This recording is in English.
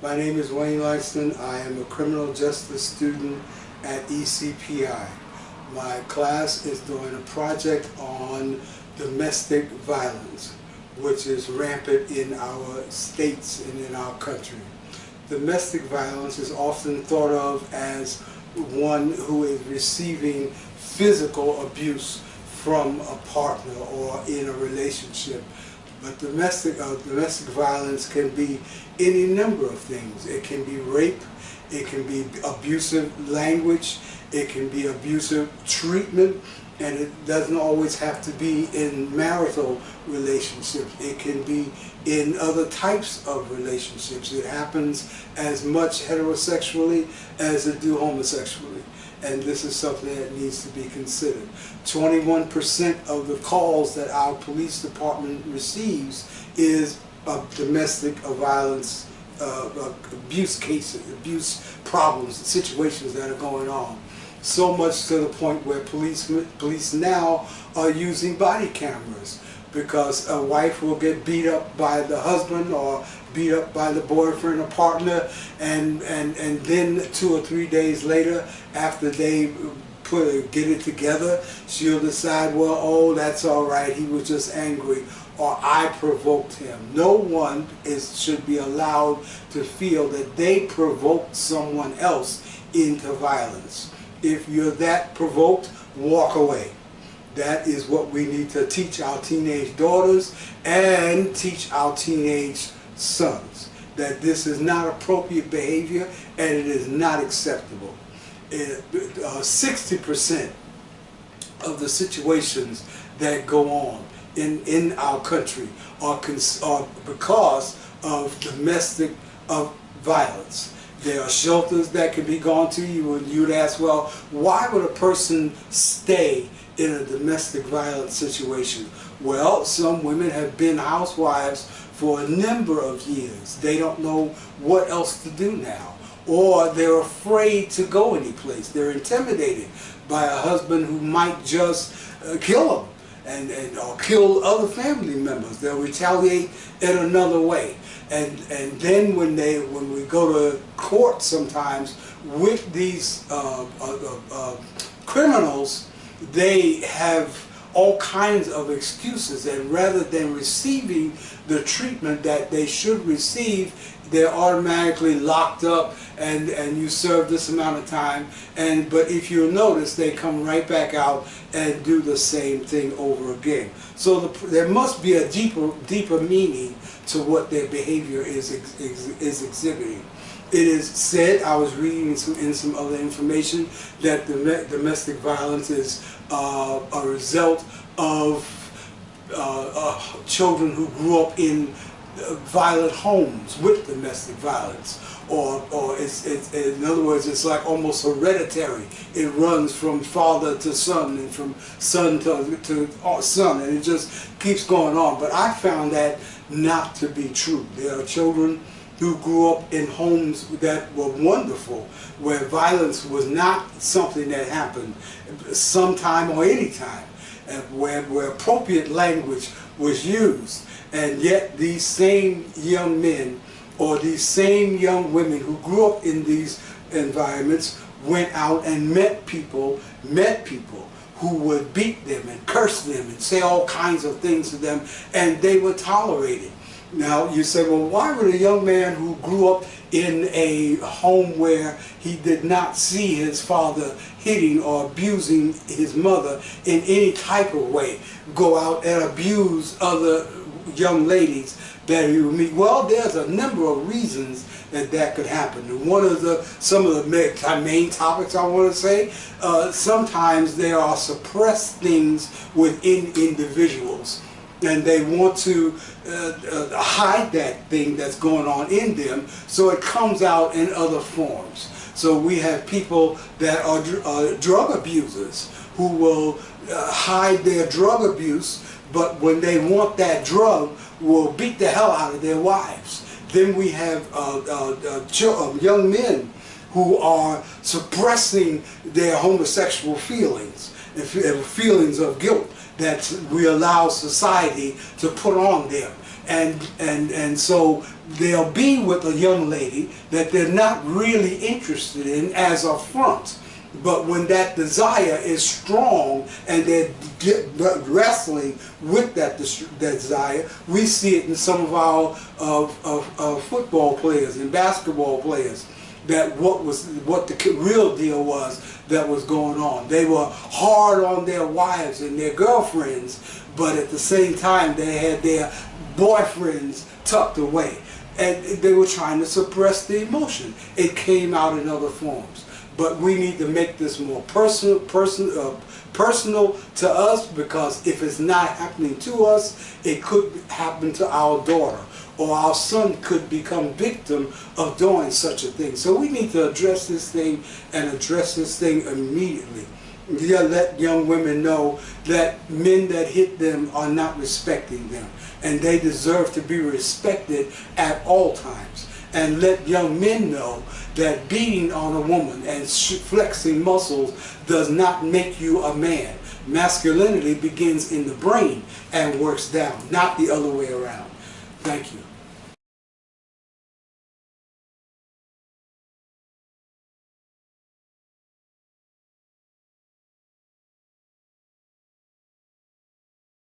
My name is Wayne Langston. I am a criminal justice student at ECPI. My class is doing a project on domestic violence, which is rampant in our states and in our country. Domestic violence is often thought of as one who is receiving physical abuse from a partner or in a relationship. But domestic violence can be any number of things. It can be rape, it can be abusive language, it can be abusive treatment, and it doesn't always have to be in marital relationships. It can be in other types of relationships. It happens as much heterosexually as it do homosexually. And this is something that needs to be considered. 21% of the calls that our police department receives is domestic violence, abuse cases, abuse problems, situations that are going on. So much to the point where police now are using body cameras, because a wife will get beat up by the husband or beat up by the boyfriend or partner, and then 2 or 3 days later, after they get it together, she'll decide, well, oh, that's all right, he was just angry, or I provoked him. No one should be allowed to feel that they provoked someone else into violence. If you're that provoked, walk away. That is what we need to teach our teenage daughters and teach our teenage sons, that this is not appropriate behavior and it is not acceptable. 60% of the situations that go on in our country are because of domestic violence. There are shelters that can be gone to. You'd ask, well, why would a person stay in a domestic violence situation? Well, some women have been housewives for a number of years. They don't know what else to do now, or they're afraid to go anyplace. They're intimidated by a husband who might just kill them or kill other family members. They'll retaliate in another way. And then when we go to court sometimes with these criminals, they have all kinds of excuses, and rather than receiving the treatment that they should receive, they're automatically locked up and you serve this amount of time, but if you notice, they come right back out and do the same thing over again. So there must be a deeper meaning to what their behavior is exhibiting. It is said, I was reading in some other information, that domestic violence is a result of children who grew up in violent homes with domestic violence, or in other words, it's like almost hereditary. It runs from father to son and from son to son, and it just keeps going on. But I found that not to be true. There are children who grew up in homes that were wonderful, where violence was not something that happened sometime or any time, and where appropriate language was used. And yet these same young men or these same young women who grew up in these environments went out and met people who would beat them and curse them and say all kinds of things to them, and they were tolerated. Now you say, well, why would a young man who grew up in a home where he did not see his father hitting or abusing his mother in any type of way go out and abuse other young ladies that he would meet? Well, there's a number of reasons that could happen. And some of the main topics I want to say, sometimes there are suppressed things within individuals, and they want to hide that thing that's going on in them, so it comes out in other forms. So we have people that are drug abusers who will hide their drug abuse, but when they want that drug, will beat the hell out of their wives. Then we have young men who are suppressing their homosexual feelings and feelings of guilt that we allow society to put on them. And so they'll be with a young lady that they're not really interested in as a front. But when that desire is strong and they're wrestling with that desire, we see it in some of our football players and basketball players. That what the real deal was that was going on. They were hard on their wives and their girlfriends, but at the same time they had their boyfriends tucked away, and they were trying to suppress the emotion. It came out in other forms. But we need to make this more personal to us, because if it's not happening to us, it could happen to our daughter, or our son could become victim of doing such a thing. So we need to address this thing, and address this thing immediately. Yeah, let young women know that men that hit them are not respecting them, and they deserve to be respected at all times. And let young men know that beating on a woman and flexing muscles does not make you a man. Masculinity begins in the brain and works down, not the other way around. Thank you.